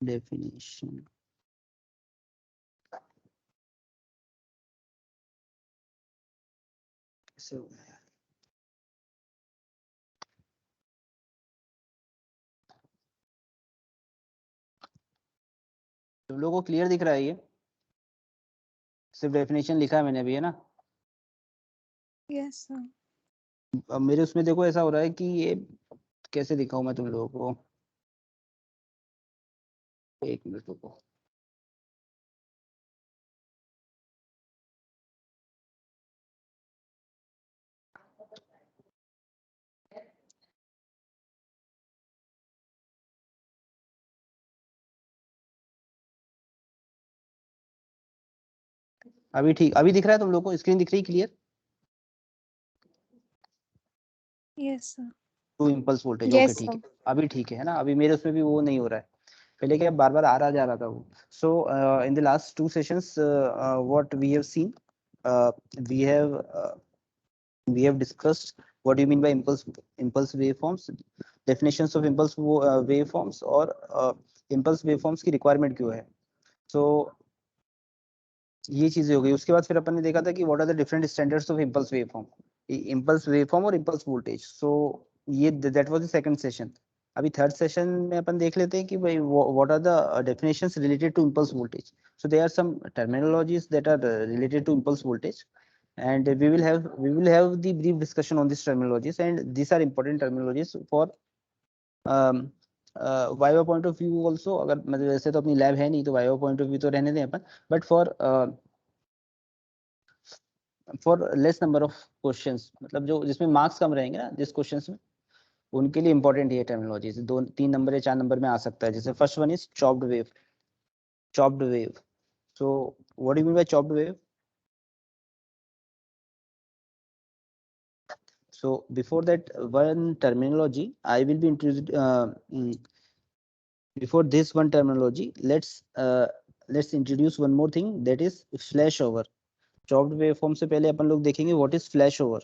definition. कैसे हो गया? तुम लोगों को क्लियर दिख रहा है ये? सिर्फ डेफिनेशन लिखा है मैंने अभी, है ना? Yes sir. अब मेरे उसमें देखो ऐसा हो रहा है कि ये कैसे दिखाऊं मैं तुम लोगों को, एक मिनट रुको। अभी ठीक, अभी दिख रहा है तुम लोगों को? स्क्रीन दिख रही clear? Yes sir. Two impulse voltage, okay yes ठीक सर। है, अभी ठीक है ना? अभी मेरे उसमें भी वो नहीं हो रहा है, पहले क्या बार बार आ रहा जा रहा था वो। So in the last two sessions what we have seen, we have we have discussed what do you mean by impulse waveforms, definitions of impulse waveforms, और impulse waveforms की requirement क्यों है। so ये चीजें हो गई। उसके बाद फिर अपन ने देखा था कि what are the different standards of impulse waveform, impulse waveform और इम्पल्स वोल्टेज। सो ये that was the second session. अभी थर्ड सेशन में अपन देख लेते हैं कि भाई what are the definitions related to impulse voltage. So there are some terminologies that are related to impulse voltage, and we will have the brief discussion on these terminologies, and these are important terminologies for viva point of view also. अगर मतलब वैसे तो अपनी lab है नहीं तो viva point of view तो रहने दें अपन, but for less number of questions, मतलब जो जिसमें मार्क्स कम रहेंगे ना जिस क्वेश्चंस में, उनके लिए इंपॉर्टेंट ये टर्मिनोलॉजी, दो 3 नंबर या 4 नंबर में आ सकता है। जैसे first one is chopped wave. Chopped wave, so what do you mean by chopped wave? So before that, one terminology I will be introduced. Before this one terminology, let's introduce one more thing, that is flashover. Chopped waveform से पहले अपन लोग देखेंगे what is flashover.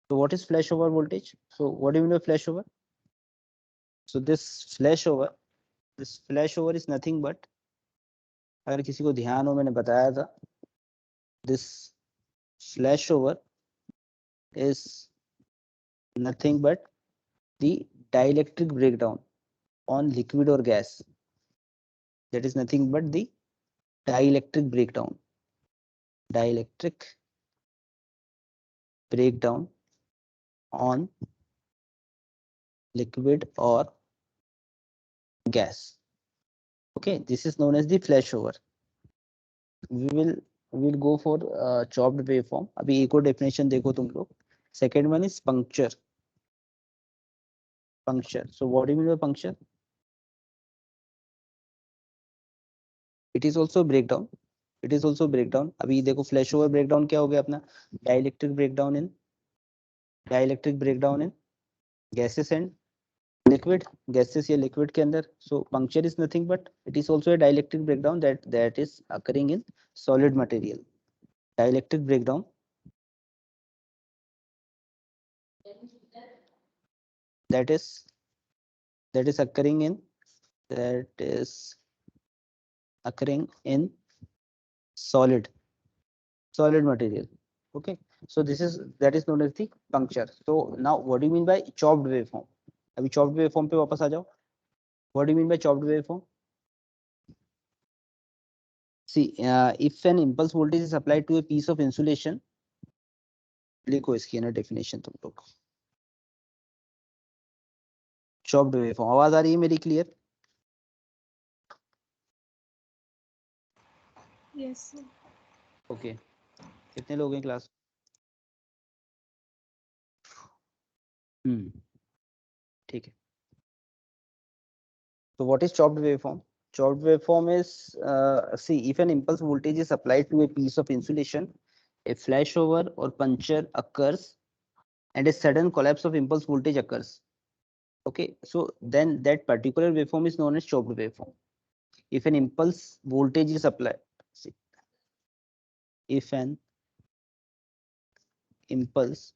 So what is flashover voltage? So what do you mean by flashover? So this flashover is nothing but, अगर किसी को ध्यान हो मैंने बताया था, this flashover is nothing but the dielectric breakdown on liquid or gas. That is nothing but the dielectric breakdown. Dielectric breakdown on liquid or gas. Okay, this is known as the flashover. We will go for chopped waveform. अभी एक और definition देखो तुम लोग. Second one is puncture. Puncture. So what do you mean by puncture? It is also breakdown. It is also breakdown. अभी देखो flashover breakdown क्या हो गया अपना? Dielectric breakdown in gases and liquid, gases या liquid के अंदर. So puncture is nothing but it is also a dielectric breakdown that is occurring in solid material. Dielectric breakdown that is occurring in, that is occurring in solid material. Okay, so that is known as the puncture. So now what do you mean by chopped waveform? अभी chopped waveform पे वापस आ जाओ. What do you mean by chopped waveform? See, if an impulse voltage is applied to a piece of insulation, लिखो इसकी ना definition तुम लोग. chopped waveform, आवाज आ रही है मेरी क्लियर? Yes sir. ओके, कितने लोग हैं क्लास? ठीक है. So what is chopped waveform? Chopped waveform is, see, if an impulse voltage is applied to a piece of insulation, a flashover or puncture occurs, and a sudden collapse of impulse voltage occurs. Okay, so then that particular waveform is known as chopped waveform. If an impulse voltage is applied, see, if an impulse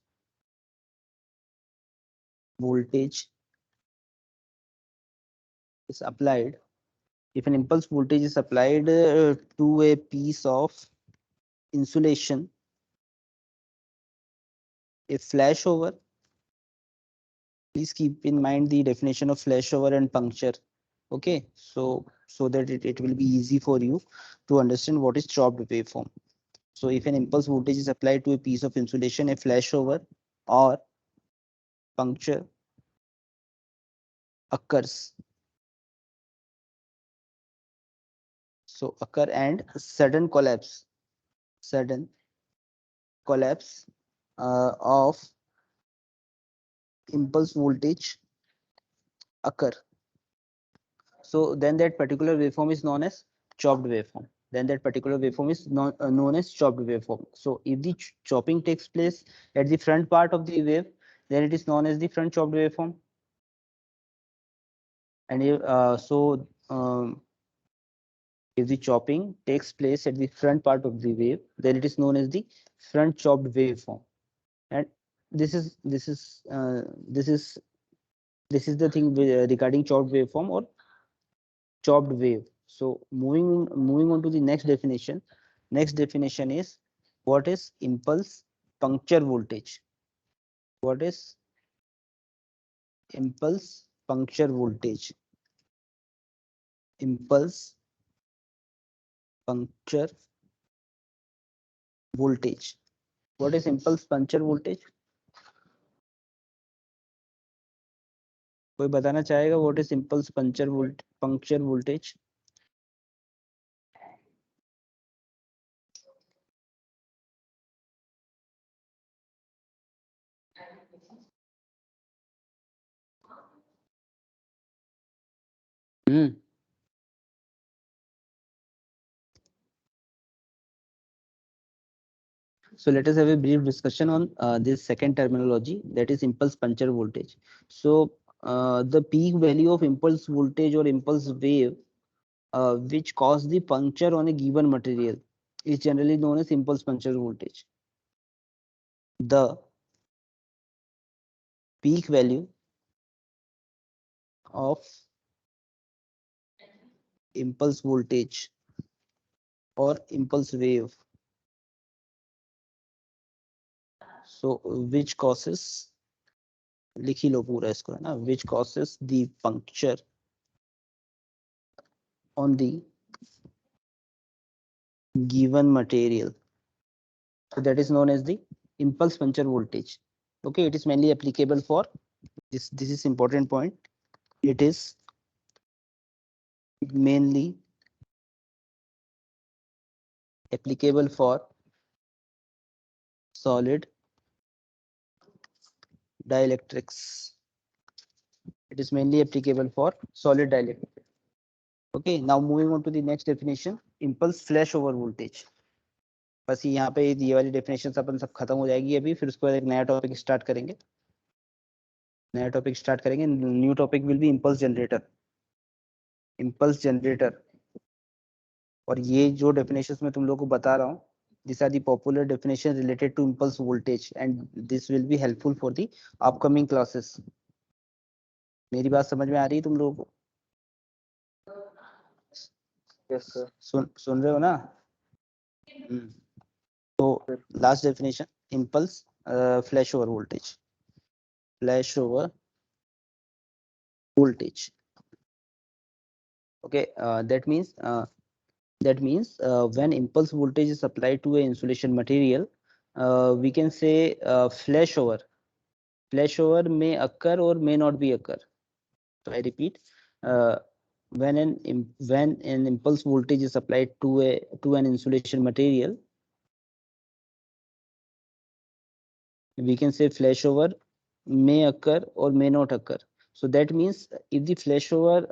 voltage is applied if an impulse voltage is applied to a piece of insulation, a flashover, please keep in mind the definition of flashover and puncture. Okay, so that it will be easy for you to understand what is chopped waveform. So if an impulse voltage is applied to a piece of insulation, a flashover or puncture occurs. So occur and sudden collapse of impulse voltage occur. So then that particular waveform is known as chopped waveform. Then that particular waveform is known as chopped waveform. So if the chopping takes place at the front part of the wave, then it is known as the front chopped waveform. And if the chopping takes place at the front part of the wave, then it is known as the front chopped waveform. And this is this is this is this is the thing regarding chopped waveform or chopped wave. So moving on to the next definition. Next definition is, what is impulse puncture voltage? What is impulse puncture voltage? Impulse puncture voltage. What is impulse puncture voltage? कोई बताना चाहेगा what is impulse puncture voltage? Hmm. So let us have a brief discussion on this second terminology, that is impulse puncture voltage. So the peak value of impulse voltage or impulse wave which cause the puncture on a given material is generally known as impulse puncture voltage. The peak value of impulse voltage or impulse wave, so which causes, लिख ही लो पूरा इसको है ना, which causes the puncture on the given material, so that is known as the impulse puncture voltage. Okay, it is mainly applicable for this is important point, it is mainly applicable for solid dielectrics. It is mainly applicable for solid dielectrics. Okay, now moving on to the next definition, impulse flashover voltage. बस यहाँ पे ये वाली definition अपन सब खत्म हो जाएगी अभी, फिर उसके बाद एक नया टॉपिक स्टार्ट करेंगे. New topic will be impulse generator. और ये जो डेफिनेशंस मैं तुम लोगों को बता रहा हूँ, these are the popular definition related to impulse voltage and this will be helpful for the upcoming classes. मेरी बात समझ में आ रही है तुम लोगों को? Yes, sir. सुन रहे हो ना? तो last definition, impulse flashover voltage. Flashover voltage. Okay, that means when impulse voltage is applied to a insulation material, we can say flashover may occur or may not be occur. So I repeat, when an impulse voltage is applied to an insulation material, we can say flashover may occur or may not occur. So that means if the flashover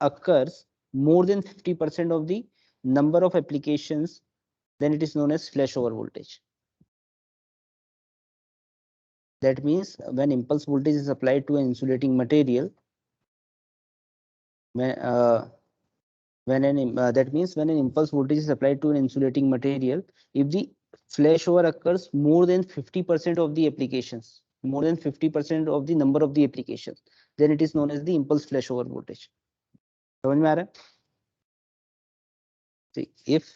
occurs more than 50% of the number of applications, then it is known as flashover voltage. That means when impulse voltage is applied to an insulating material, that means when an impulse voltage is applied to an insulating material, if the flashover occurs more than 50% of the applications, more than 50% of the number of the applications, then it is known as the impulse flashover voltage. समझ में आ रहा है? See, if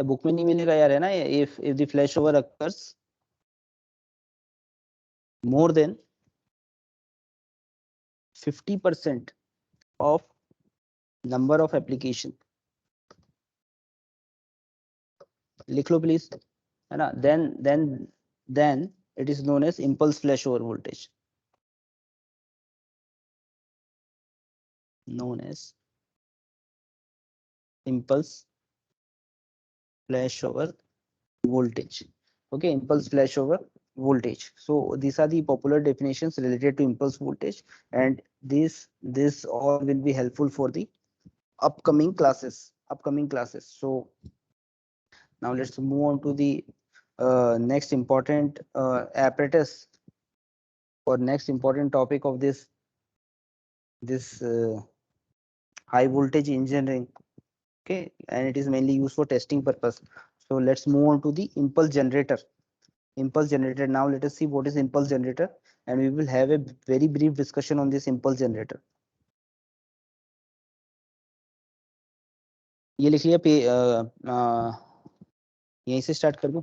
book में नहीं मिलेगा यार, है ना, if the flashover occurs more than 50% of number of application, लिख लो प्लीज, है ना, then it is known as impulse flashover voltage, known as impulse flashover voltage. Okay, impulse flashover voltage. So these are the popular definitions related to impulse voltage, and this all will be helpful for the upcoming classes. So now let's move on to the next important apparatus or next important topic of this high voltage engineering. Okay, and it is mainly used for testing purpose. So let's move on to the impulse generator. Now let us see what is impulse generator, and we will have a very brief discussion on this impulse generator. ये लिख लिया पे यहीं से start कर दूं?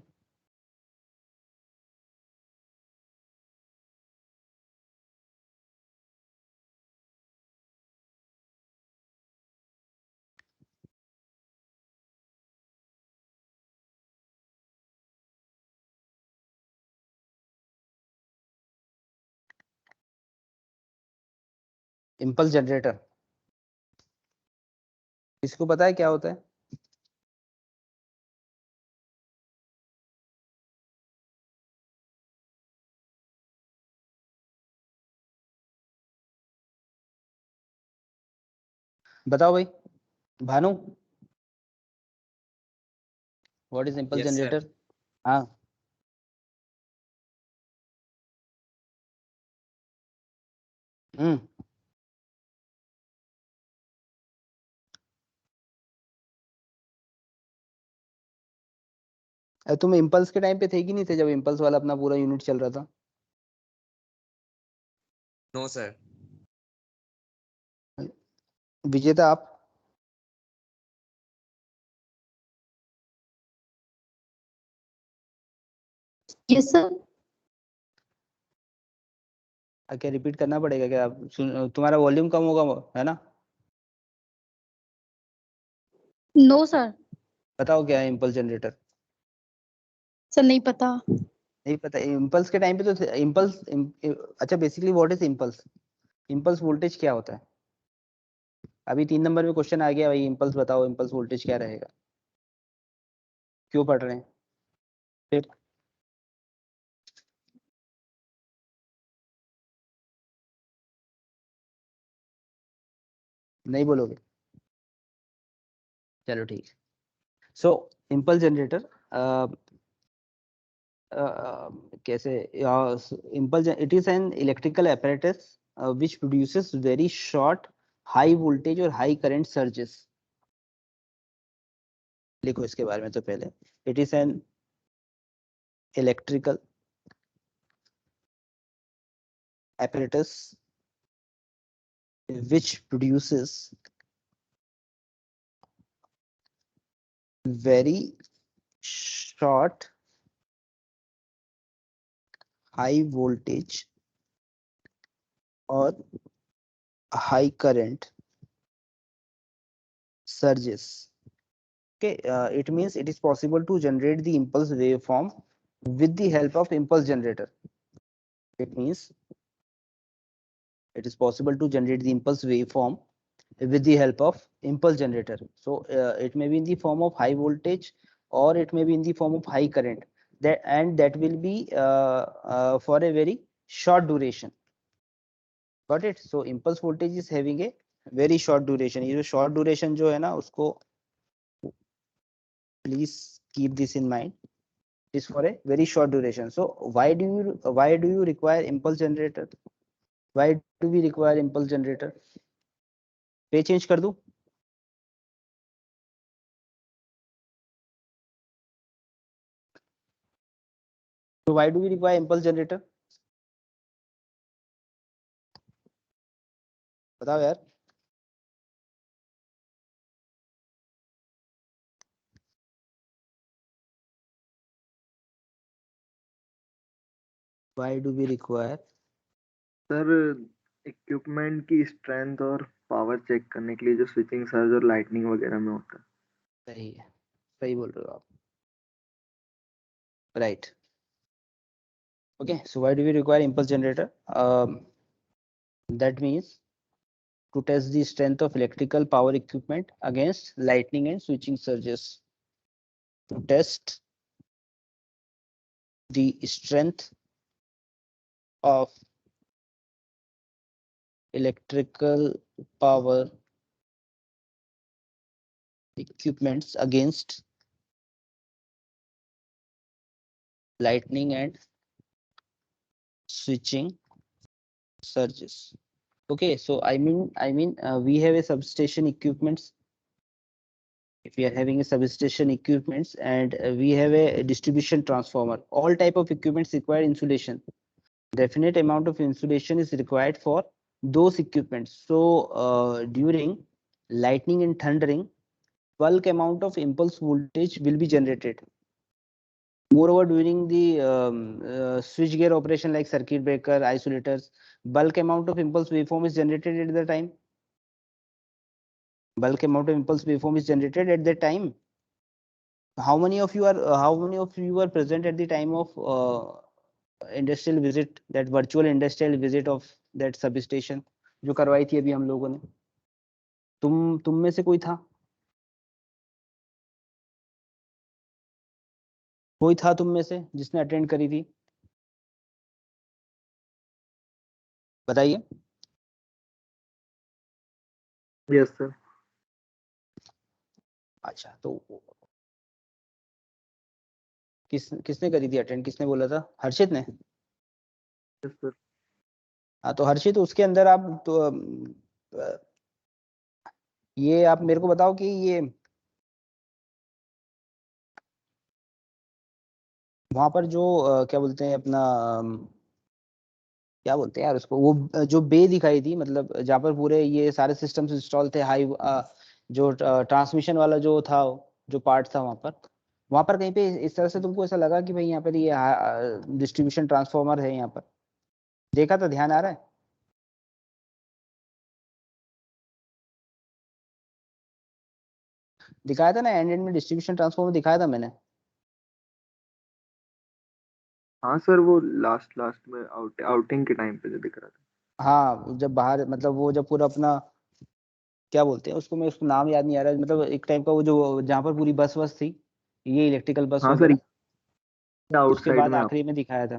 impulse generator इसको पता है क्या होता है? बताओ भाई, Bhanu, what is impulse generator? हाँ, तुम इम्पल्स के टाइम पे थे कि नहीं थे जब इम्पल्स वाला अपना पूरा यूनिट चल रहा था? No sir. विजेता आप? Yes sir. क्या रिपीट करना पड़ेगा क्या? आप तुम्हारा वॉल्यूम कम होगा, है ना? No sir. बताओ क्या है इम्पल्स जनरेटर? सर नहीं पता। नहीं पता? इम्पल्स के टाइम पे तो इम्पल्स, अच्छा, basically what is impulse? Impulse voltage क्या होता है? अभी 3 नंबर में क्वेश्चन आ गया भाई, इम्पल्स बताओ, इम्पल्स वोल्टेज क्या रहेगा? क्यों पढ़ रहे हैं फिर? नहीं बोलोगे? चलो ठीक है। सो इम्पल्स जनरेटर कैसे? Impulse, it is an electrical apparatus which produces very short high voltage और high current surges. लिखो इसके बारे में तो पहले, it is an electrical apparatus which produces very short high voltage or high current surges. Okay, it means it is possible to generate the impulse waveform with the help of impulse generator. It means it is possible to generate the impulse waveform with the help of impulse generator. So it may be in the form of high voltage or it may be in the form of high current, that will be for a very short duration. Got it? So impulse voltage is having a very short duration. ये जो short duration जो है ना, उसको please keep this in mind, is for a very short duration. So why do you require impulse generator? Why do we require impulse generator? पे change कर दूं? So why do we require impulse generator? बताओ यार। Why do we require? Sir equipment की strength और power check करने के लिए जो स्विचिंग सर्ज और लाइटनिंग वगैरह में होता है। सही है, सही बोल रहे हो आप, right. Okay, so why do we require impulse generator? That means to test the strength of electrical power equipment against lightning and switching surges. To test the strength of electrical power equipments against lightning and switching surges. Okay, so I mean we have a substation equipments. If we are having a substation equipments and we have a distribution transformer, all type of equipments require insulation. Definite amount of insulation is required for those equipments. So during lightning and thundering, bulk amount of impulse voltage will be generated. Moreover, during the switch gear operation like circuit breaker, isolators, bulk amount of impulse waveform is generated at the time. Bulk amount of impulse waveform is generated at that time. How many of you are present at the time of industrial visit, that virtual industrial visit of that substation जो करवाई थी अभी हम लोगों ने? तुम में से कोई था? कोई था तुम में से जिसने अटेंड करी थी? बताइए। Yes sir. अच्छा, तो किसने करी थी अटेंड? किसने बोला था? हर्षित ने? Yes sir. हाँ, तो हर्षित उसके अंदर आप तो ये आप मेरे को बताओ कि ये वहां पर जो क्या बोलते हैं अपना क्या बोलते हैं यार उसको, वो जो बे दिखाई थी, मतलब जहाँ पर पूरे ये सारे सिस्टम्स इंस्टॉल थे, हाई जो ट्रांसमिशन वाला जो था, जो पार्ट था वहां पर कहीं पे इस तरह से तुमको ऐसा लगा कि भाई यहाँ पर ये डिस्ट्रीब्यूशन ट्रांसफॉर्मर है यहाँ पर? देखा था? ध्यान आ रहा है? दिखाया था ना एंड एंड में, डिस्ट्रीब्यूशन ट्रांसफॉर्मर दिखाया था मैंने। हाँ सर, वो लास्ट लास्ट में आउटिंग के टाइम पे जो दिख रहा था। हाँ, जब बाहर मतलब वो जब पूरा अपना क्या बोलते हैं उसको, मैं उसको नाम याद नहीं आ रहा, मतलब एक टाइप का वो जो जहाँ पर पूरी बस वस थी, ये इलेक्ट्रिकल बस हाँ सर, वगैरह, उसके आउटसाइड बाद में। आखिरी में दिखाया था।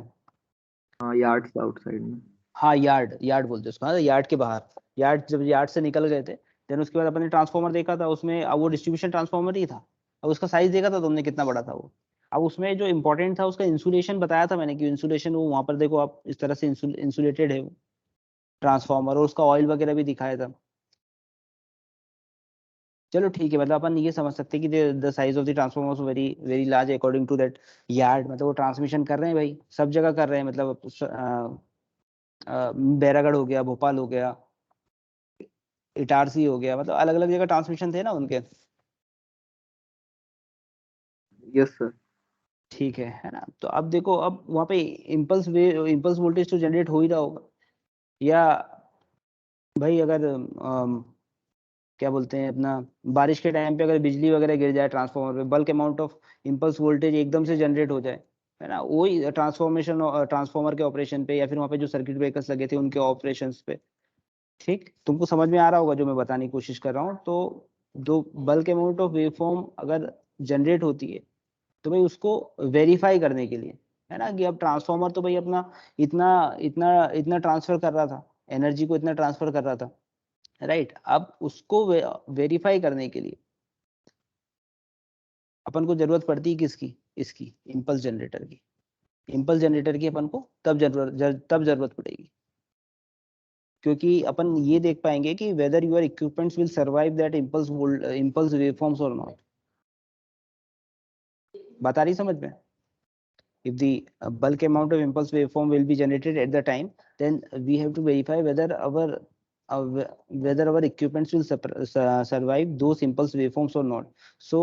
हाँ, यार्ड से आउटसाइड में। हाँ, यार्ड यार्ड बोलते हैं उसको, हाँ यार्ड के बाहर। यार्ड, जब यार्ड से निकल गए थे देन उसके बाद अपने ट्रांसफॉर्मर देखा था उसमें, अब वो डिस्ट्रीब्यूशन ट्रांसफॉर्मर ही था। अब उसका साइज देखा था तुमने कितना बड़ा था वो? अब उसमें जो इंपॉर्टेंट था उसका इंसुलेशन बताया था मैंने कि इंसुलेशन वो वहां पर देखो आप इस तरह से इंसुलेटेड है वो ट्रांसफॉर्मर, और उसका ऑयल वगैरह भी दिखाया था। चलो ठीक है, मतलब अपन ये समझ सकते हैं कि the size of the transformer very very large according to that yard, मतलब वो ट्रांसमिशन कर रहे हैं भाई, सब जगह कर रहे हैं, मतलब बैरागढ़ हो गया, भोपाल हो गया, इटारसी हो गया, मतलब अलग अलग जगह ट्रांसमिशन थे ना उनके। Yes sir. ठीक है ना? तो अब देखो, अब वहाँ पे इम्पल्स वोल्टेज तो जनरेट हो ही रहा होगा, या भाई अगर क्या बोलते हैं अपना, बारिश के टाइम पे अगर बिजली वगैरह गिर जाए ट्रांसफार्मर पे, bulk amount of impulse voltage एकदम से जनरेट हो जाए, है ना, वही ट्रांसफॉर्मर के ऑपरेशन पे, या फिर वहाँ पे जो सर्किट ब्रेकर्स लगे थे उनके ऑपरेशन पे। ठीक, तुमको समझ में आ रहा होगा जो मैं बताने की कोशिश कर रहा हूँ? तो दो बल्क अमाउंट ऑफ वेवफॉर्म अगर जनरेट होती है तो भाई उसको वेरीफाई करने के लिए, है ना, कि अब ट्रांसफॉर्मर तो भाई अपना इतना इतना इतना ट्रांसफर कर रहा था, एनर्जी को इतना ट्रांसफर कर रहा था, राइट? अब उसको वेरीफाई करने के लिए अपन को जरूरत पड़ती है किसकी? इसकी इम्पल्स जनरेटर की। इम्पल्स जनरेटर की अपन को तब जरूरत पड़ेगी क्योंकि अपन ये देख पाएंगे कि whether your equipments will survive that impulse waveforms और नॉट। बता रही समझ में? If the bulk amount of impulse waveform will be generated at the time, then we have to verify whether our equipments will survive those impulse waveforms or not. So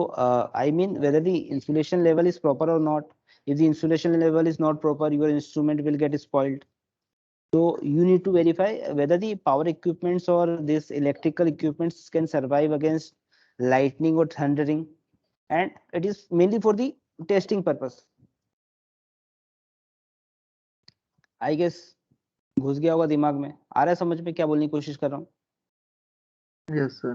I mean whether the insulation level is proper or not, If the insulation level is not proper, your instrument will get spoiled. So you need to verify whether the power equipments or this electrical equipments can survive against lightning or thundering, and it is mainly for the testing purpose. I guess घुस गया होगा दिमाग में, आ रहा है समझ में क्या बोलने की कोशिश कर रहा हूँ? Yes, sir.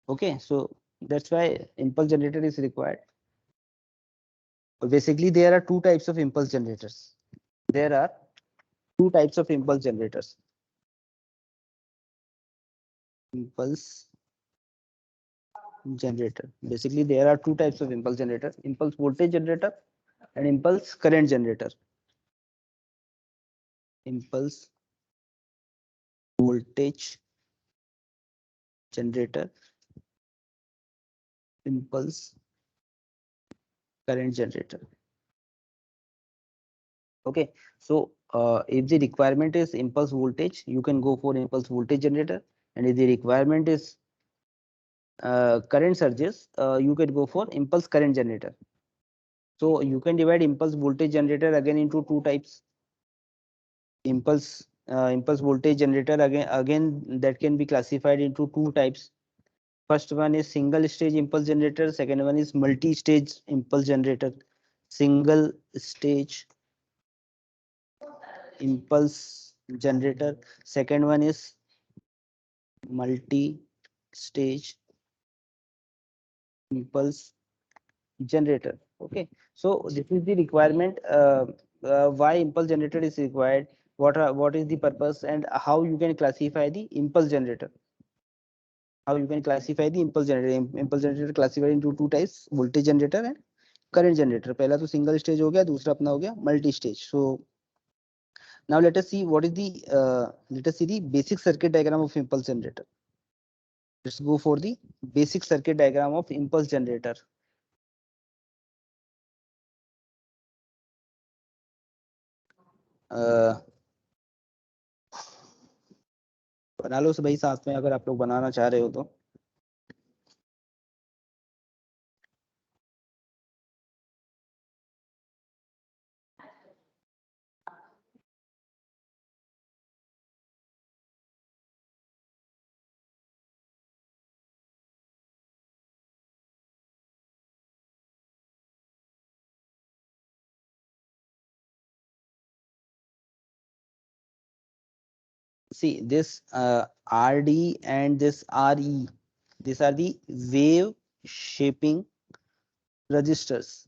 Okay, so that's why impulse generator is required. Basically, there are two types of impulse generators. There are two types of impulse generators. Impulse generator. Basically, there are two types of impulse generator: impulse voltage generator and impulse current generator. Impulse voltage generator, impulse current generator. Okay, so if the requirement is impulse voltage, you can go for impulse voltage generator, and if the requirement is current surges, you can go for impulse current generator. So you can divide impulse voltage generator again into two types. Impulse voltage generator again that can be classified into two types. First one is single stage impulse generator. Second one is multi-stage impulse generator. Single stage impulse generator. Second one is multi-stage impulse generator. Okay, so this is the requirement. Why impulse generator is required? What is the purpose, and how you can classify the impulse generator? How you can classify the impulse generator? Impulse generator classified into two types: voltage generator and current generator. पहला तो single stage हो गया, दूसरा अपना हो गया multi stage. So now let us see what is the let us see the basic circuit diagram of impulse generator. Let's go for the basic circuit diagram of impulse generator. बना लो भाई साथ में, अगर आप लोग बनाना चाह रहे हो तो. See this RD and this RE, these are the wave shaping resistors.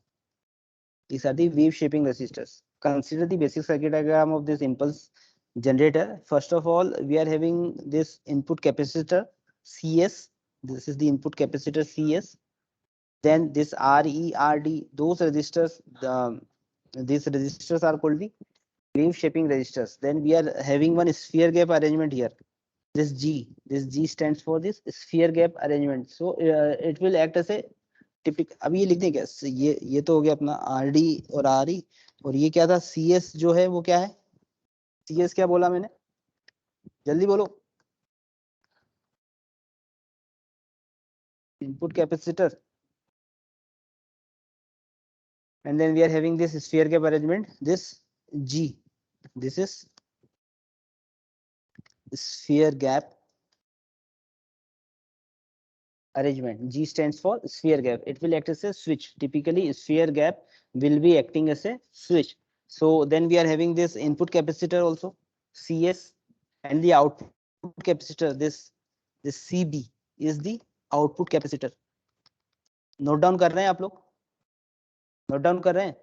These are the wave shaping resistors. Consider the basic circuit diagram of this impulse generator. First of all, we are having this input capacitor CS. This is the input capacitor CS. Then this RE, RD, those resistors, these resistors are called the wave shaping resistors. Then we are having one sphere gap arrangement here. This G stands for this sphere gap arrangement. So it will act as a typical. अब ये लिख दें क्या? ये तो हो गया अपना RD और RE, और ये क्या था? CS जो है वो क्या है? CS क्या बोला मैंने? जल्दी बोलो. Input capacitor. And then we are having this sphere gap arrangement. This G. This is sphere gap arrangement. G stands for sphere gap. It will act as a switch. Typically, sphere gap will be acting as a switch. So then we are having this input capacitor also, CS, and the output capacitor, this CB is the output capacitor. Note down कर रहे हैं आप लोग? Note down कर रहे हैं?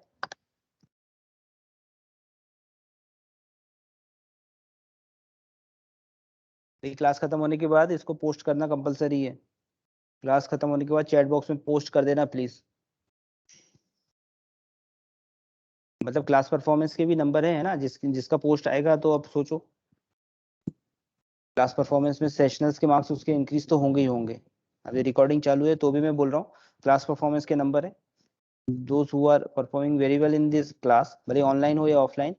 Class खत्म होने के बाद इसको पोस्ट करना कंपलसरी है. क्लास खत्म होने के बाद चैट बॉक्स में पोस्ट कर देना प्लीज. मतलब क्लास परफॉर्मेंस के भी नंबर है ना, जिसका पोस्ट आएगा तो अब सोचो. क्लास परफॉर्मेंस में सेशनल्स के मार्क्स उसके इंक्रीज तो होंगे ही होंगे. अभी रिकॉर्डिंग चालू है तो भी मैं बोल रहा हूँ क्लास परफॉर्मेंस के नंबर है. Those who are performing very well in this class, भले ऑनलाइन हो या offline,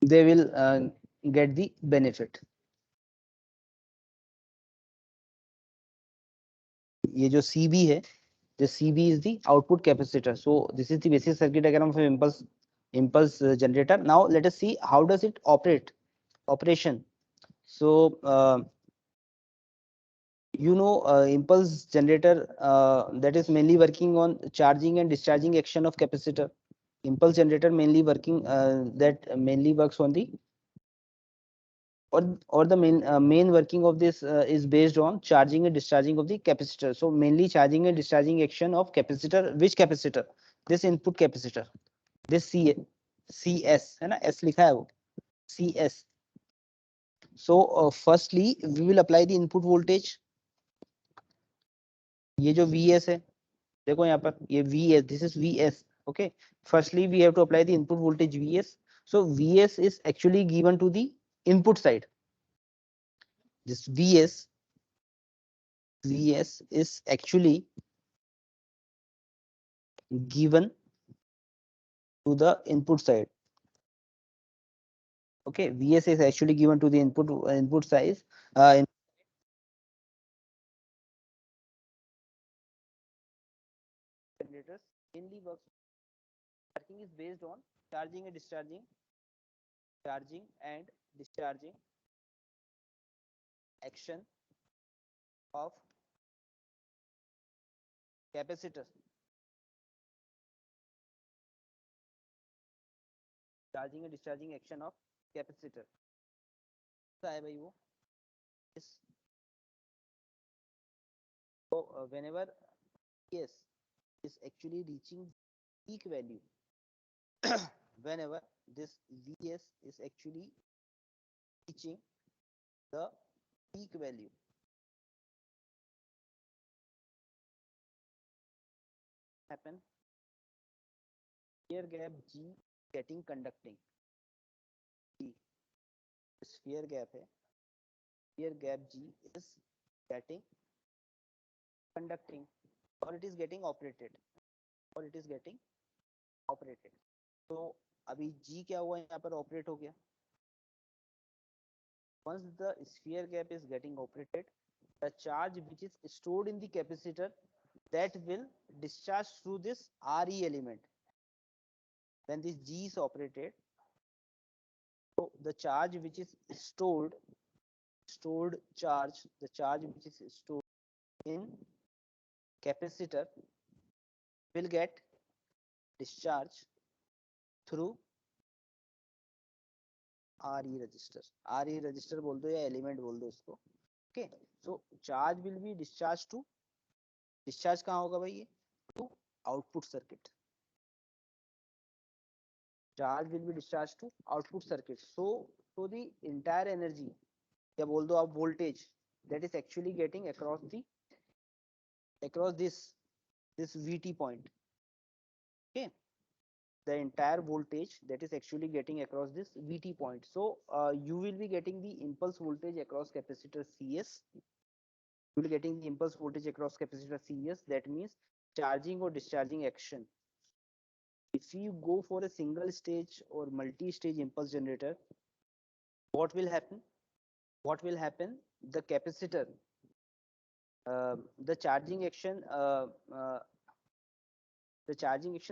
they will get the benefit. ये जो CB है, This CB is the output capacitor. So this is the basic circuit diagram of an impulse generator. Now let us see how does it operation. So impulse generator that is mainly working on charging and discharging action of capacitor. Impulse generator mainly works on the or the main working of this is based on charging and discharging of the capacitor. So mainly charging and discharging action of capacitor. Which capacitor? This input capacitor, this CS है ना, S लिखा है वो, CS. So firstly we will apply the input voltage. ये जो VS है, देखो यहाँ पर ये VS, this is VS. Okay, firstly we have to apply the input voltage VS. So VS is actually given to the input side. This VS is actually given to the input side. Okay, VS is actually given to the input size. Generators mainly working is based on charging and discharging action of capacitor. Charging and discharging action of capacitor. क्या है भाई वो? So whenever VS is actually reaching peak value, whenever this VS is actually reaching the peak value, happen sphere gap G getting conducting. Sphere gap है, sphere gap G is getting conducting, or it is getting operated, तो अभी G क्या हुआ यहाँ पर, operate हो गया. Once the sphere gap is getting operated, the charge which is stored in the capacitor that will discharge through this RE element. When this G is operated, so the charge which is stored charge, the charge which is stored in capacitor will get discharged through RE register. RE register बोल दो या element बोल दो इसको. Okay, so charge will be discharged to, discharge कहाँ होगा भाई ये, to output circuit. Charge will be discharged to output circuit. So the entire energy या बोल दो आप voltage that is actually getting across this VT point. Okay, the entire voltage that is actually getting across this VT point. So you will be getting the impulse voltage across capacitor CS. You will be getting the impulse voltage across capacitor CS. That means charging or discharging action. If you go for a single stage or multi-stage impulse generator, what will happen? The capacitor, the charging action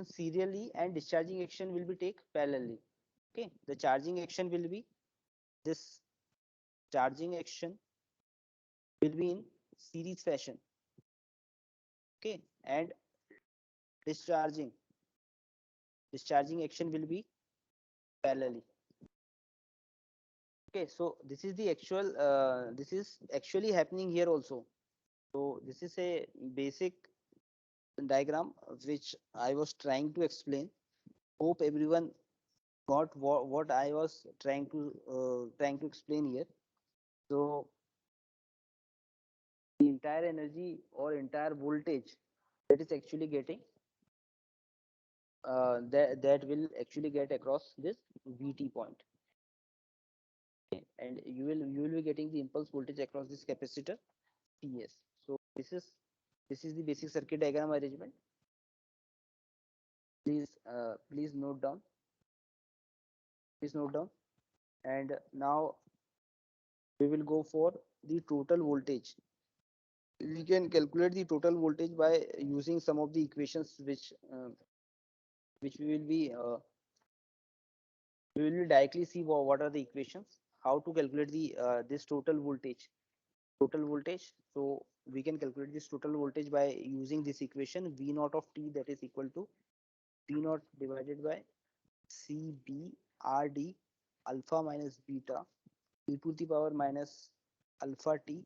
serially and discharging action will be take parallelly. Okay, the charging action will be this, charging action will be in series fashion. Okay, and discharging action will be parallelly. Okay, so this is the actual this is actually happening here also. So this is a basic diagram which I was trying to explain. Hope everyone got what I was trying to explain here. So the entire energy or entire voltage that is actually getting that will actually get across this VT point. Okay, and you will be getting the impulse voltage across this capacitor CS. So this is the basic circuit diagram arrangement. Please note down. And now we will go for the total voltage we can calculate the total voltage by using some of the equations which we will directly see what are the equations, how to calculate the this total voltage. So we can calculate this total voltage by using this equation V naught of T, that is equal to P naught divided by CB RD alpha minus beta e to the power minus alpha t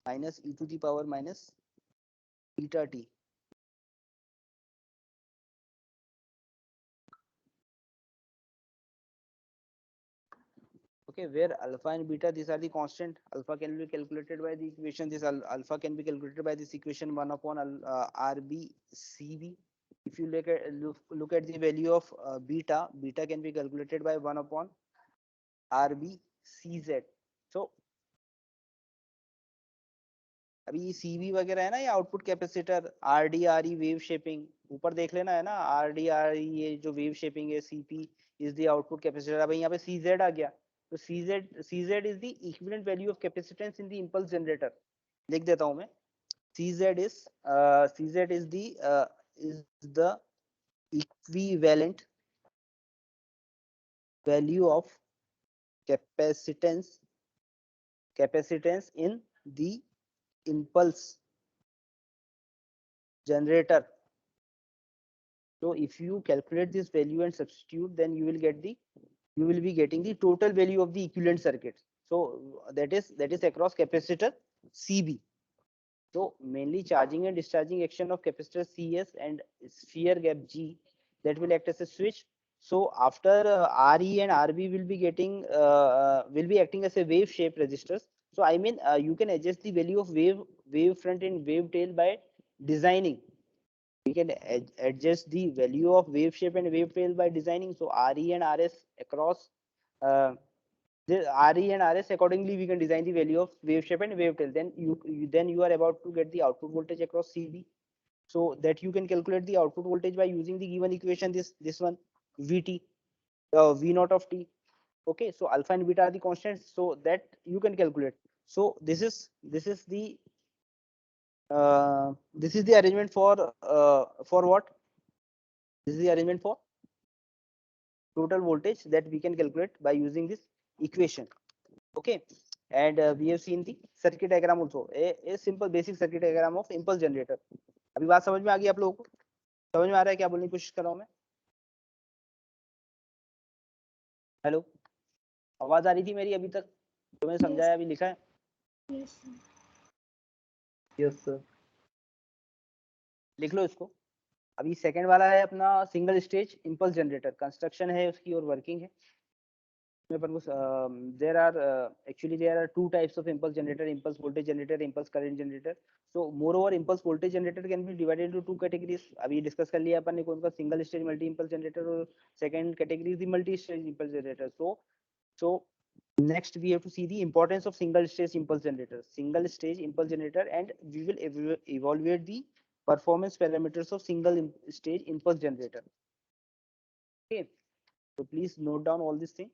minus e to the power minus beta t. Okay, where alpha and beta, these are the constant. Alpha can be calculated by the equation, this alpha can be calculated by this equation 1 upon RB CB. If you look at the value of beta can be calculated by 1 upon RB CZ. So अभी CV वगैरह है ना, ये output capacitor, RD आरई wave shaping ऊपर देख लेना है ना, आरडी आरई ये जो वेव शेपिंग है, CP is the output capacitor. अब यहाँ पे सीजेड आ गया, तो CZ is the equivalent value of capacitance in the impulse generator. लिख देता हूं मैं, CZ is the equivalent value of capacitance in the impulse generator. So if you calculate this value and substitute, then you will be getting the total value of the equivalent circuit. So that is across capacitor CB. So mainly charging and discharging action of capacitor CS and sphere gap G, that will act as a switch. So after RE and RB will be acting as a wave shape resistors. So I mean you can adjust the value of wave front and wave tail by designing. We can adjust the value of wave shape and wave tail by designing. So RE and RS across the RE and RS, accordingly we can design the value of wave shape and wave tail. Then you are about to get the output voltage across CB. So that you can calculate the output voltage by using the given equation, this one VT, V naught of T. Okay, so alpha and beta are the constants, so that you can calculate. So this is the arrangement for what? This is the arrangement for total voltage that we can calculate by using this equation. Okay, and we have seen the circuit diagram also, a simple basic circuit diagram of impulse generator. अभी बात समझ में आ गई आप लोगों को? समझ में आ रहा है क्या बोलने की कोशिश कर रहा हूं मैं? हेलो, आवाज आ रही थी मेरी अभी तक जो मैंने समझाया अभी लिखा है? Yes, sir. Yes sir. लिख लो इसको. अभी सेकंड वाला है अपना single stage impulse generator, construction है उसकी और वर्किंग है. There are two types of impulse generator: impulse voltage generator, impulse current generator. So moreover, impulse voltage generator can be divided into two categories. अभी discuss कर लिया अपन ने कौन सा single stage multi impulse generator, और second category the multi stage impulse generator. So next we have to see the importance of single stage impulse generator, and we will evaluate the performance parameters of single stage impulse generator. Okay, so please note down all these things.